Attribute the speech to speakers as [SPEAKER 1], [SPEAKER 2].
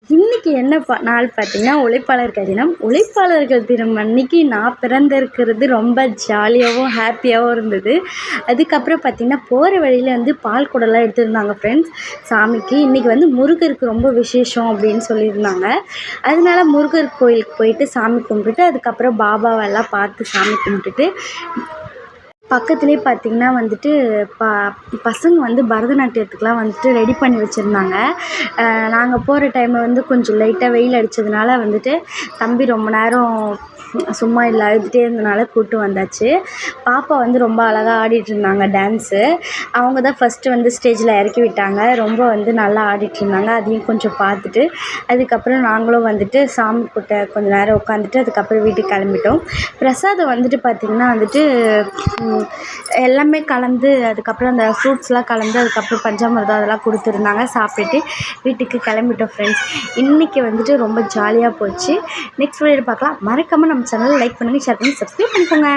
[SPEAKER 1] இன்னைக்கு என்ன நாள் பார்த்தீங்கன்னா, உழைப்பாளர்கள் தினம். உழைப்பாளர்கள் தினம் அன்னைக்கு நான் பிறந்திருக்கிறது ரொம்ப ஜாலியாவும், ஹேப்பியாவும் இருந்தது. அதுக்கப்புறம் பார்த்தீங்கன்னா, போற வழியில வந்து பால் குடம்லாம் எடுத்திருந்தாங்க ஃப்ரெண்ட்ஸ் சாமிக்கு. இன்னைக்கு வந்து முருகருக்கு ரொம்ப விசேஷம் அப்படின்னு சொல்லியிருந்தாங்க. அதனால முருகர் கோயிலுக்கு போயிட்டு சாமி கும்பிட்டுட்டு, அதுக்கப்புறம் பாபாவெல்லாம் பார்த்து சாமி கும்பிட்டுட்டு பக்கத்துலேயே பார்த்தீங்கன்னா வந்துட்டு ப பசங்க வந்து பரதநாட்டியத்துக்குலாம் வந்துட்டு ரெடி பண்ணி வச்சுருந்தாங்க. நாங்கள் போகிற டைமில் வந்து கொஞ்சம் லைட்டாக வெயில் அடித்ததுனால வந்துட்டு தம்பி ரொம்ப நேரம் சும்மா இல்லை அழுதுகிட்டே இருந்தனால கூப்பிட்டு வந்தாச்சு. பாப்பா வந்து ரொம்ப அழகாக ஆடிட்டுருந்தாங்க டான்ஸு. அவங்க தான் ஃபஸ்ட்டு வந்து ஸ்டேஜில் இறக்கி விட்டாங்க. ரொம்ப வந்து நல்லா ஆடிட்டுருந்தாங்க. அதையும் கொஞ்சம் பார்த்துட்டு அதுக்கப்புறம் நாங்களும் வந்துட்டு சாமி கிட்ட கொஞ்ச நேரம் உட்காந்துட்டு அதுக்கப்புறம் வீட்டுக்கு கிளம்பிட்டோம். பிரசாதம் வந்துட்டு பார்த்திங்கன்னா வந்துட்டு எல்லாமே கலந்து அதுக்கப்புறம் அந்த ஃப்ரூட்ஸ்லாம் கலந்து அதுக்கப்புறம் பஞ்சாமிர்தம் அதெல்லாம் கொடுத்துருந்தாங்க. சாப்பிட்டுட்டு வீட்டுக்கு கிளம்பிட்டோம் ஃப்ரெண்ட்ஸ். இன்றைக்கி வந்துட்டு ரொம்ப ஜாலியாக போச்சு. நெக்ஸ்ட் வீடியோவில் பார்க்கலாம். மறக்காமல் நம்ம சேனலை லைக் பண்ணுங்கள், ஷேர் பண்ணி சப்ஸ்கிரைப் பண்ணிக்கோங்க.